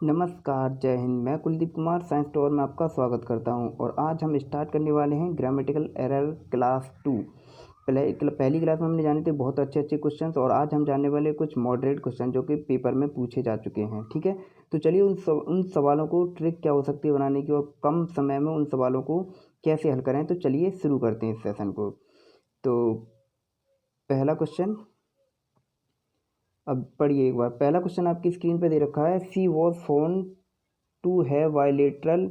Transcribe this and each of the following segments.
नमस्कार, जय हिंद। मैं कुलदीप कुमार साइंस टॉवर में आपका स्वागत करता हूं और आज हम स्टार्ट करने वाले हैं ग्रामेटिकल एरर क्लास 2। पहली क्लास में हमने जाने थे बहुत अच्छे अच्छे क्वेश्चंस और आज हम जानने वाले कुछ मॉडरेट क्वेश्चन जो कि पेपर में पूछे जा चुके हैं। ठीक है, तो चलिए उन सवालों को ट्रिक क्या हो सकती है बनाने की और कम समय में उन सवालों को कैसे हल करें। तो चलिए शुरू करते हैं इस सेशन को। तो पहला क्वेश्चन अब पढ़िए एक बार। पहला क्वेश्चन आपकी स्क्रीन पे दे रखा है, she was found to have bilateral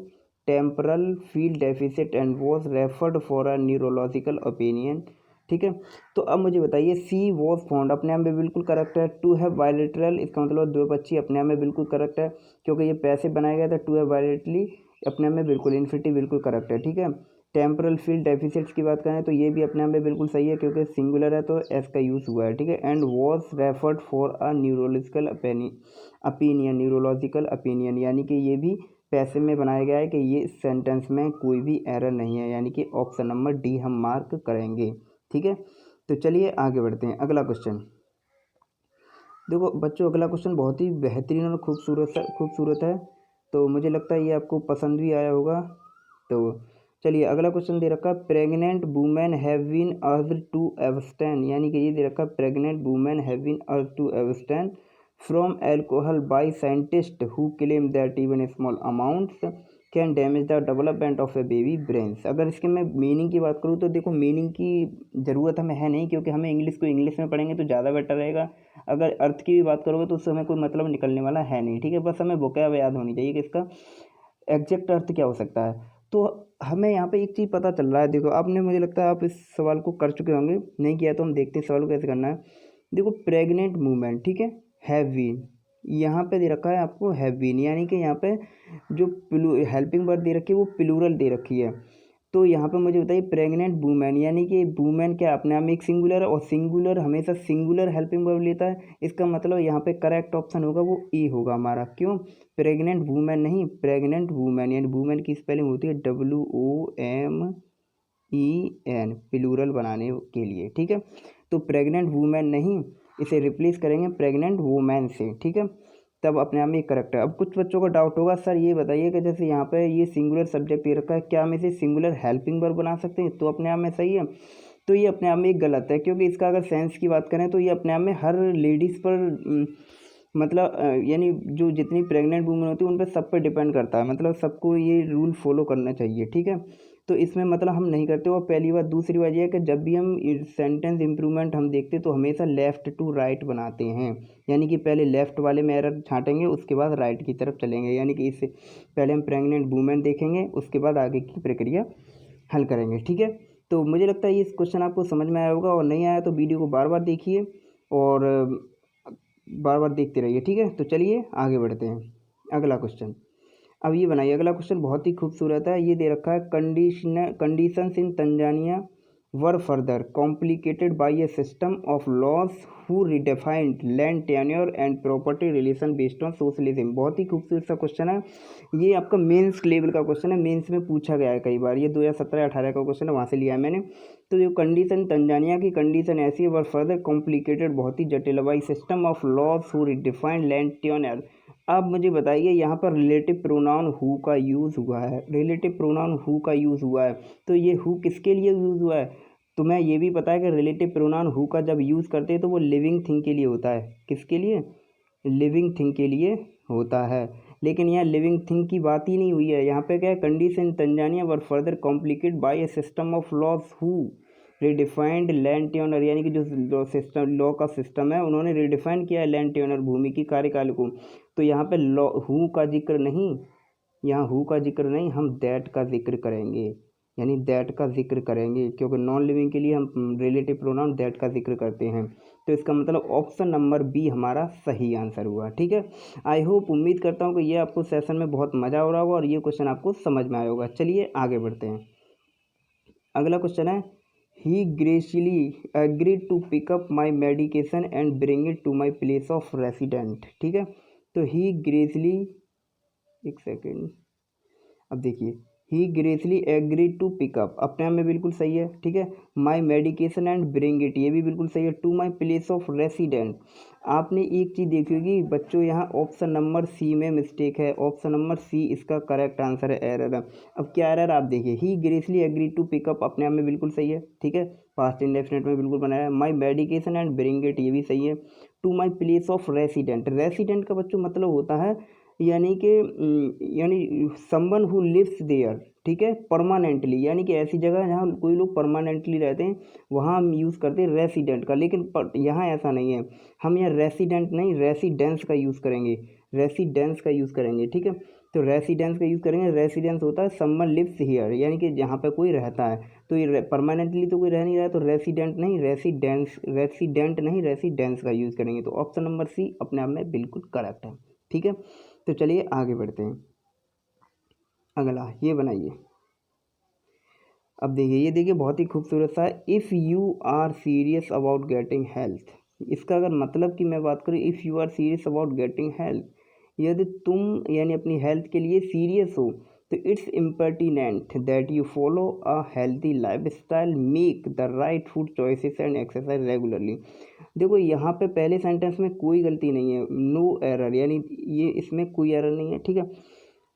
temporal field deficit and was referred for a neurological opinion. ठीक है, तो अब मुझे बताइए, सी वॉज फाउंड अपने आप में बिल्कुल करेक्ट है। टू हैव बायलेटरल इसका मतलब द्विपक्षीय अपने आप में बिल्कुल करेक्ट है क्योंकि ये पैसे बनाया गया था। टू हैव बायलेटरली अपने आप में बिल्कुल इन्फिनिटी बिल्कुल करेक्ट है। ठीक है, टेम्परल फील्ड डेफिसिट्स की बात करें तो ये भी अपने आप में बिल्कुल सही है क्योंकि सिंगुलर है तो एस का यूज़ हुआ है। ठीक है, and was referred for a neurological opinion यानी कि ये भी पैसे में बनाया गया है कि ये इस सेंटेंस में कोई भी एरर नहीं है, यानी कि ऑप्शन नंबर डी हम मार्क करेंगे। ठीक है, तो चलिए आगे बढ़ते हैं। अगला क्वेश्चन देखो बच्चों, अगला क्वेश्चन बहुत ही बेहतरीन और खूबसूरत है, तो मुझे लगता है ये आपको पसंद भी आया होगा। तो चलिए अगला क्वेश्चन दे रखा है, pregnant women have been urged to abstain, यानी कि ये दे रखा है pregnant women have been urged to abstain from alcohol by scientist who claim that even small amounts can damage the development of a baby brains. अगर इसके मैं meaning की बात करूँ तो देखो, मीनिंग की ज़रूरत हमें है नहीं क्योंकि हमें इंग्लिश को इंग्लिश में पढ़ेंगे तो ज़्यादा बेटर रहेगा। अगर अर्थ की भी बात करोगे तो उससे हमें कोई मतलब निकलने वाला है नहीं। ठीक है, बस हमें वोकैब याद होनी चाहिए कि इसका एग्जैक्ट अर्थ क्या हो सकता है। तो हमें यहाँ पे एक चीज़ पता चल रहा है। देखो, आपने, मुझे लगता है आप इस सवाल को कर चुके होंगे, नहीं किया तो हम देखते हैं सवाल को कैसे करना है। देखो, प्रेग्नेंट वूमेन, ठीक है, हैव बीन यहाँ पे दे रखा है आपको हैव बीन, यानी कि यहाँ पे जो हेल्पिंग वर्ड दे रखी है वो प्लूरल दे रखी है। तो यहाँ पे मुझे बताइए प्रेग्नेंट वूमेन, यानी कि वूमेन क्या अपने आप में एक सिंगुलर है और सिंगुलर हमेशा सिंगुलर हेल्पिंग वर्ब लेता है। इसका मतलब यहाँ पे करेक्ट ऑप्शन होगा वो ई होगा हमारा। क्यों? प्रेग्नेंट वूमेन नहीं, प्रेग्नेंट वूमेन, यानी वूमेन की स्पेलिंग होती है WOMEN, प्लूरल बनाने के लिए। ठीक है, तो प्रेग्नेंट वूमेन नहीं, इसे रिप्लेस करेंगे प्रेग्नेंट वूमेन से। ठीक है, तब अपने आप में करेक्ट है। अब कुछ बच्चों को डाउट होगा, सर ये बताइए कि जैसे यहाँ पे ये सिंगुलर सब्जेक्ट ये रखा है, क्या हम इसे सिंगुलर हेल्पिंग वर्ब बना सकते हैं? तो अपने आप में सही है। तो ये अपने आप में एक गलत है क्योंकि इसका अगर सेंस की बात करें तो ये अपने आप में हर लेडीज़ पर मतलब यानी जो जितनी प्रेग्नेंट वूमेन होती है उन पर सब पे डिपेंड करता है, मतलब सबको ये रूल फॉलो करना चाहिए। ठीक है, तो इसमें मतलब हम नहीं करते। और पहली बात, दूसरी बात यह है कि जब भी हम सेंटेंस इम्प्रूवमेंट हम देखते तो हमेशा लेफ़्ट टू राइट बनाते हैं, यानी कि पहले लेफ़्ट वाले में एरर छांटेंगे उसके बाद राइट की तरफ चलेंगे। यानी कि इससे पहले हम प्रेग्नेंट वूमेन देखेंगे उसके बाद आगे की प्रक्रिया हल करेंगे। ठीक है, तो मुझे लगता है ये क्वेश्चन आपको समझ में आया होगा, और नहीं आया तो वीडियो को बार बार देखिए और बार बार देखते रहिए। ठीक है, तो चलिए आगे बढ़ते हैं। अगला क्वेश्चन अब ये बनाइए। अगला क्वेश्चन बहुत ही खूबसूरत है। ये दे रखा है, conditions in Tanzania were further complicated by a system of laws who redefined land tenure and property relation based on socialism. बहुत ही खूबसूरत सा क्वेश्चन है। ये आपका मेंस लेवल का क्वेश्चन है, मेंस में पूछा गया है कई बार। ये 2017-18 का क्वेश्चन है, वहाँ से लिया है मैंने। तो जो कंडीशन तंजानिया की कंडीशन ऐसी है, वर फर्दर कॉम्प्लिकेटेड, बहुत ही जटिल, by system of laws who redefined land tenure. अब मुझे बताइए, यहाँ पर रिलेटिव प्रोनाउन हु का यूज़ हुआ है, रिलेटिव प्रोनाउन हु का यूज़ हुआ है। तो ये हु किसके लिए यूज़ हुआ है? तुम्हें ये भी पता है कि रिलेटिव प्रोनाउन हु का जब यूज़ करते हैं तो वो लिविंग थिंग के लिए होता है। किसके लिए? लिविंग थिंग के लिए होता है। लेकिन यहाँ लिविंग थिंग की बात ही नहीं हुई है। यहाँ पे क्या है, condition Tanzania were further complicate by a system of laws who redefined land tenure, यानी कि जो सिस्टम लॉ का सिस्टम है उन्होंने रिडिफाइन किया है लैंड टेन्योर, भूमि की कार्यकाल को। तो यहाँ पे लॉ हु का जिक्र नहीं, यहाँ हु का जिक्र नहीं, हम दैट का जिक्र करेंगे, यानी दैट का जिक्र करेंगे क्योंकि नॉन लिविंग के लिए हम रिलेटिव प्रोनाउन दैट का जिक्र करते हैं। तो इसका मतलब ऑप्शन नंबर बी हमारा सही आंसर हुआ। ठीक है, आई होप, उम्मीद करता हूँ कि ये आपको सेशन में बहुत मज़ा हो रहा होगा और ये क्वेश्चन आपको समझ में आया होगा। चलिए आगे बढ़ते हैं। अगला क्वेश्चन है, he gracefully agreed to pick up my medication and bring it to my place of resident. ठीक है, तो ही ग्रेसली, एक सेकेंड, अब देखिए, he gracefully agreed to pick up, अपने आप में बिल्कुल सही है, ठीक है। My medication and bring it, ये भी बिल्कुल सही है। To my place of resident, आपने एक चीज़ देखी होगी बच्चों, यहाँ ऑप्शन नंबर सी में मिस्टेक है, ऑप्शन नंबर सी इसका करेक्ट आंसर है, एरर है। अब क्या एरर आप देखिए, ही ग्रेसली एग्री टू पिकअप अपने आप में बिल्कुल सही है, ठीक है, पास्ट इंडेफिनिट में बिल्कुल बनाया है। My medication and bring it, ये भी सही है। To my place of resident, resident का बच्चों मतलब होता है यानी कि यानी समवन हु लिव्स देयर, ठीक है, परमानेंटली, यानी कि ऐसी जगह जहाँ कोई लोग परमानेंटली रहते हैं वहाँ हम यूज़ करते हैं रेसिडेंट का, लेकिन यहाँ ऐसा नहीं है, हम यहाँ रेसिडेंट नहीं रेसिडेंस का यूज़ करेंगे, रेसिडेंस का यूज़ करेंगे, ठीक है। तो रेसिडेंस का यूज़ करेंगे, रेसिडेंस होता है समवन लिव्स हियर, यानी कि जहाँ पे कोई रहता है, तो ये परमानेंटली तो कोई रह नहीं रहा है, तो रेसिडेंट नहीं रेसिडेंस, रेसिडेंट नहीं रेसिडेंस का यूज़ करेंगे। तो ऑप्शन नंबर सी अपने आप में बिल्कुल करेक्ट है, ठीक है। तो चलिए आगे बढ़ते हैं, अगला ये बनाइए। अब देखिए, ये देखिए बहुत ही खूबसूरत सा है, if you are serious about getting health, इसका अगर मतलब की मैं बात करूँ, if you are serious about getting health, यदि तुम यानी अपनी हेल्थ के लिए सीरियस हो, तो it's impertinent that you follow a healthy life style, make the right food choices and exercise regularly. देखो यहाँ पे पहले सेंटेंस में कोई गलती नहीं है, नो एरर, यानी ये इसमें कोई एरर नहीं है, ठीक है।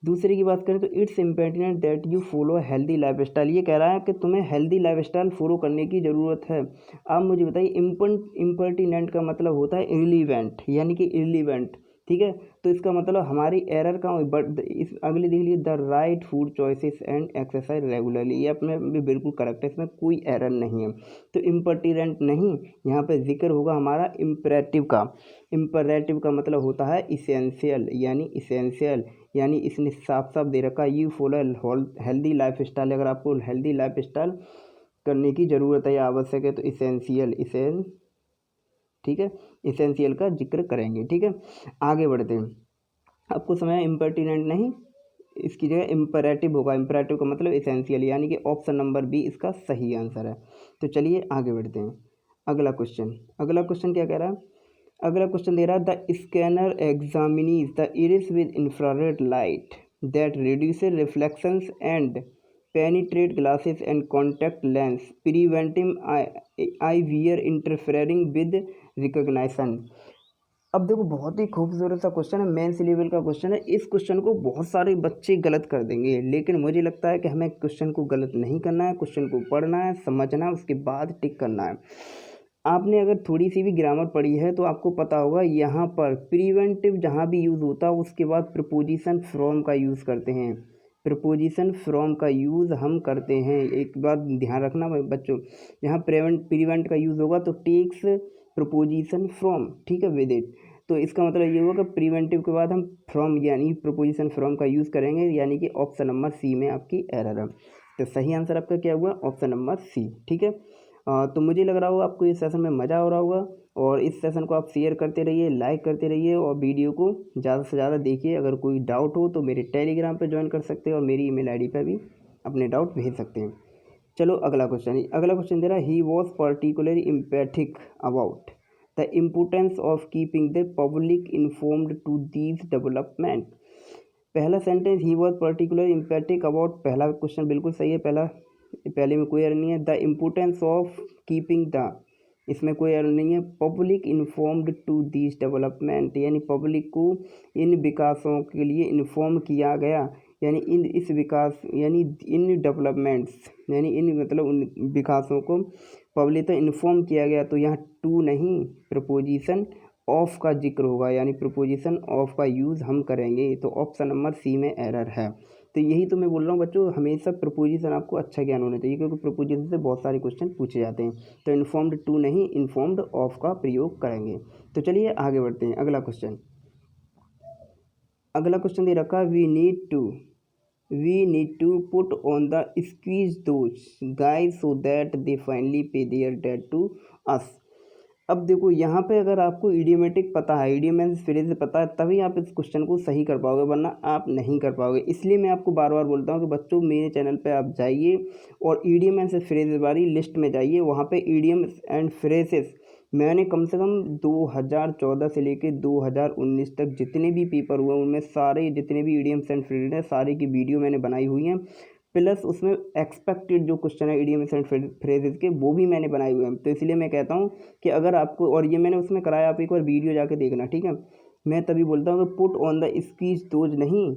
दूसरे की बात करें तो it's impertinent that you follow healthy life style, ये कह रहा है कि तुम्हें हेल्दी लाइफ स्टाइल फॉलो करने की ज़रूरत है। आप मुझे बताइए, इम्पर्टिनेंट का मतलब होता है इर्लीवेंट, यानी कि इर्लीवेंट, ठीक है। तो इसका मतलब हमारी एरर का, बट इस अगले देख लीजिए, the right food choices and exercise regularly, ये अपने भी बिल्कुल करेक्ट है, इसमें कोई एरर नहीं है। तो इम्पर्टिनेंट नहीं, यहाँ पे जिक्र होगा हमारा इम्परेटिव का, इम्परेटिव का मतलब होता है इसेंशियल, यानी इसेंशियल, यानी इसने साफ साफ दे रखा है you follow healthy life style, अगर आपको हेल्दी लाइफ स्टाइल करने की ज़रूरत है या आवश्यक है तो इसेंशियल, ठीक है, इसेंशियल का जिक्र करेंगे, ठीक है। आगे बढ़ते हैं, आपको समझ है इम्पर्टिनेंट नहीं, इसकी जगह इम्परेटिव होगा, इम्परेटिव का मतलब इसेंशियल, यानी कि ऑप्शन नंबर बी इसका सही आंसर है। तो चलिए आगे बढ़ते हैं, अगला क्वेश्चन, अगला क्वेश्चन क्या कह रहा है, अगला क्वेश्चन दे रहा है, the scanner examinees the iris with infrared light that reduces reflections and penetrate glasses and contact lens preventing I wear interfering with recognition. अब देखो बहुत ही खूबसूरत सा क्वेश्चन है, मेंस लेवल का क्वेश्चन है, इस क्वेश्चन को बहुत सारे बच्चे गलत कर देंगे, लेकिन मुझे लगता है कि हमें क्वेश्चन को गलत नहीं करना है, क्वेश्चन को पढ़ना है, समझना है, उसके बाद टिक करना है। आपने अगर थोड़ी सी भी ग्रामर पढ़ी है तो आपको पता होगा यहाँ पर प्रिवेंटिव जहाँ भी यूज़ होता है उसके बाद प्रपोजिशन फ्रॉम का यूज़ करते हैं, प्रपोजिशन फ्रॉम का यूज़ हम करते हैं। एक बात ध्यान रखना बच्चों, यहाँ प्रिवेंट का यूज़ होगा तो टेक्स प्रपोजिशन फ्रॉम, ठीक है, विद इट। तो इसका मतलब ये होगा कि प्रिवेंटिव के बाद हम फ्रॉम यानी प्रपोजिशन फ्रॉम का यूज़ करेंगे, यानी कि ऑप्शन नंबर सी में आपकी एरर है। तो सही आंसर आपका क्या हुआ, ऑप्शन नंबर सी, ठीक है। तो मुझे लग रहा होगा आपको इस सेशन में मज़ा हो रहा होगा, और इस सेशन को आप शेयर करते रहिए, लाइक करते रहिए, और वीडियो को ज़्यादा से ज़्यादा देखिए। अगर कोई डाउट हो तो मेरे टेलीग्राम पे ज्वाइन कर सकते हैं, और मेरी ईमेल आईडी पे भी अपने डाउट भेज सकते हैं। चलो अगला क्वेश्चन, अगला क्वेश्चन दे रहा है, he was particularly empathic about the importance of keeping the public informed to these development. पहला sentence, he was particular empathic about, पहला क्वेश्चन बिल्कुल सही है, पहले में कोई एरर नहीं है। The importance of keeping the, इसमें कोई एरर नहीं है। Public informed to this development, यानी पब्लिक को इन विकासों के लिए इन्फॉर्म किया गया, यानी इन इस विकास यानी इन डेवलपमेंट्स, यानी इन मतलब उन विकासों को पब्लिक तो इन्फॉर्म किया गया। तो यहाँ टू नहीं, प्रपोजिशन ऑफ का जिक्र होगा, यानी प्रपोजिशन ऑफ का यूज़ हम करेंगे। तो ऑप्शन नंबर सी में एरर है। तो यही तो मैं बोल रहा हूँ बच्चों, हमेशा प्रपोजिशन आपको अच्छा ज्ञान होना चाहिए, क्योंकि प्रपोजिशन से बहुत सारे क्वेश्चन पूछे जाते हैं। तो इन्फॉर्म्ड टू नहीं, इन्फॉर्म्ड ऑफ का प्रयोग करेंगे। तो चलिए आगे बढ़ते हैं, अगला क्वेश्चन, अगला क्वेश्चन दे रखा है, we need to put on the squeeze those guys so that they finally pay their debt to us. अब देखो यहाँ पे अगर आपको इडियोमेटिक पता है, इडियम मीन्स फ्रेज पता है, तभी आप इस क्वेश्चन को सही कर पाओगे, वरना आप नहीं कर पाओगे। इसलिए मैं आपको बार बार बोलता हूँ कि बच्चों मेरे चैनल पे आप जाइए और इडियम एंड फ्रेज वाली लिस्ट में जाइए, वहाँ पे इडियम एंड फ्रेजेस मैंने कम से कम 2014 से लेके 2019 तक जितने भी पेपर हुए उनमें सारे जितने भी इडियम्स एंड फ्रेज हैं सारे की वीडियो मैंने बनाई हुई हैं। प्लस उसमें एक्सपेक्टेड जो क्वेश्चन है इडियम्स एंड फ्रेजेस के वो भी मैंने बनाए हुए हैं। तो इसलिए मैं कहता हूँ कि अगर आपको, और ये मैंने उसमें कराया, आप एक बार वीडियो जाके देखना, ठीक है। मैं तभी बोलता हूँ कि put on the squeeze those नहीं,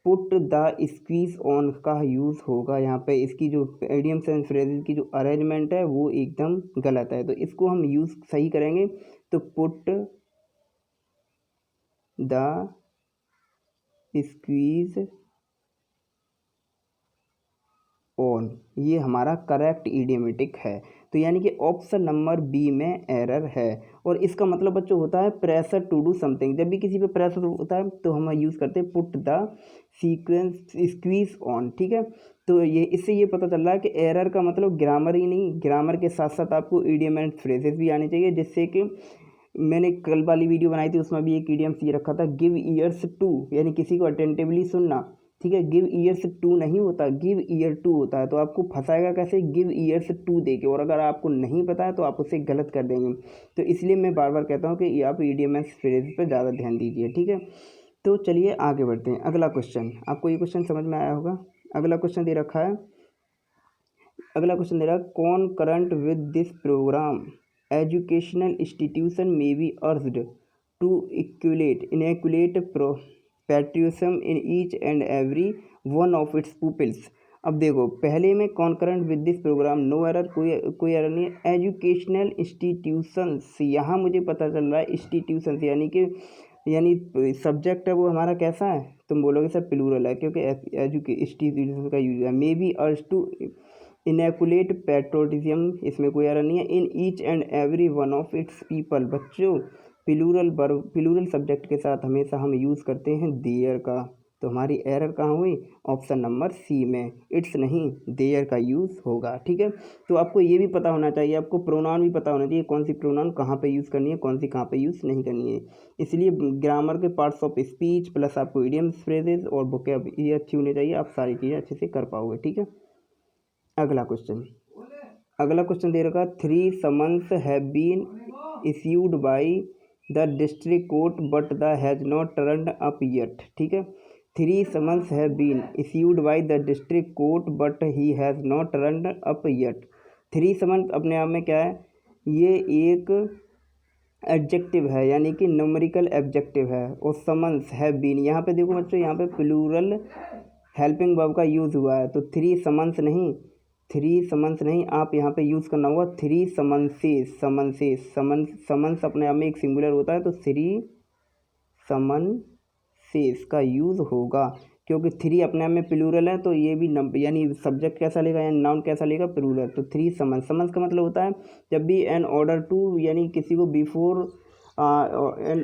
पुट द स्क्वीज ऑन का यूज़ होगा यहाँ पे। इसकी जो इडियम्स एंड फ्रेजेस की जो अरेंजमेंट है वो एकदम गलत है, तो इसको हम यूज़ सही करेंगे। तो पुट द स्क्वीज ऑन, ये हमारा करेक्ट इडियमेटिक है। तो यानी कि ऑप्शन नंबर बी में एरर है। और इसका मतलब बच्चों होता है प्रेशर टू डू समथिंग। जब भी किसी पे प्रेशर होता है तो हम यूज़ करते हैं put the sequence squeeze on, ठीक है। तो ये इससे ये पता चल रहा है कि एरर का मतलब ग्रामर ही नहीं, ग्रामर के साथ साथ आपको इडियम एंड फ्रेजेस भी आने चाहिए, जिससे कि मैंने कल वाली वीडियो बनाई थी उसमें भी एक इडियम ये रखा था, गिव ईयर्स टू, यानी किसी को अटेंटिवली सुनना, ठीक है। गिव ईयर्स टू नहीं होता, गिव ईयर टू होता है। तो आपको फंसाएगा कैसे, गिव ईयर्स टू दे के, और अगर आपको नहीं पता है तो आप उसे गलत कर देंगे। तो इसलिए मैं बार बार कहता हूँ कि आप इडियम एंड फ्रेज पर ज़्यादा ध्यान दीजिए, ठीक है। तो चलिए आगे बढ़ते हैं। अगला क्वेश्चन, आपको ये क्वेश्चन समझ में आया होगा। अगला क्वेश्चन दे रखा है, अगला क्वेश्चन दे रहा है, कौन current with this program educational institution may be urged to inculcate patriotism in each and every one of its pupils. अब देखो पहले में concurrent with this program, no error, कोई एरर नहीं है। एजुकेशनल इंस्टीट्यूशंस, यहाँ मुझे पता चल रहा है इंस्टीट्यूशंस यानी सब्जेक्ट है वो हमारा कैसा है, तुम बोलोगे सर प्लूरल है, क्योंकि इंस्टीट्यूशन का यूज है। May be urge to इनएकुलेट patriotism, इसमें कोई एरर नहीं है। इन each and every one of it's people, बच्चों प्लूरल सब्जेक्ट के साथ हमेशा हम यूज़ करते हैं देयर का। तो हमारी एरर कहाँ हुई, ऑप्शन नंबर सी में, इट्स नहीं देयर का यूज़ होगा, ठीक है। तो आपको ये भी पता होना चाहिए, आपको प्रोनाउन भी पता होना चाहिए, कौन सी प्रोनाउन कहाँ पे यूज़ करनी है, कौन सी कहाँ पे यूज़ नहीं करनी है। इसलिए ग्रामर के पार्ट्स ऑफ स्पीच प्लस आपको इडियम्स फ्रेजेस और वोकैब ये अच्छी होनी चाहिए, आप सारी चीज़ें अच्छे से कर पाओगे, ठीक है। अगला क्वेश्चन दे रखा, 3 summons have been issued by the district court but the has not turned up yet, ठीक है। 3 summons have been issued by the district court but he has not turned up yet. 3 summons अपने आप में क्या है, ये एक adjective है, यानी कि न्यूमेरिकल एडजेक्टिव है। और समन्स हैव बीन, यहाँ पे देखो बच्चों, यहाँ पे प्लूरल हेल्पिंग वर्ब का यूज़ हुआ है। तो 3 समन्स नहीं, आप यहाँ पे यूज़ करना होगा 3 समन्स अपने आप में एक सिंगुलर होता है, तो 3 समन्सेस का यूज़ होगा, क्योंकि 3 अपने आप में प्लूरल है। तो ये भी यानी सब्जेक्ट कैसा लेगा, यानी नाउन कैसा लेगा, प्लूरल। तो 3 समन्स का मतलब होता है जब भी एन ऑर्डर टू, यानी किसी को before an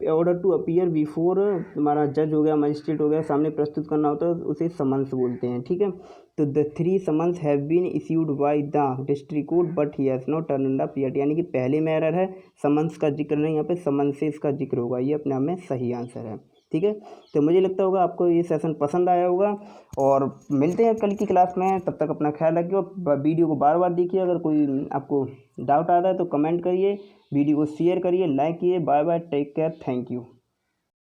order to appear before, हमारा जज हो गया, मजिस्ट्रेट हो गया, सामने प्रस्तुत करना होता है, उसे समन्स बोलते हैं, ठीक है। तो the 3 summons have been issued by the district court but he has not turned up yet, यानी कि पहले में एरर है, समन्स का जिक्र नहीं, यहाँ पे समन्सेस का जिक्र होगा, ये अपने आप में सही आंसर है, ठीक है। तो मुझे लगता होगा आपको ये सेशन पसंद आया होगा, और मिलते हैं कल की क्लास में। तब तक अपना ख्याल रखिए, और वीडियो को बार बार देखिए। अगर कोई आपको डाउट आता है तो कमेंट करिए, वीडियो को शेयर करिए, लाइक कीजिए। Bye bye, take care, thank you.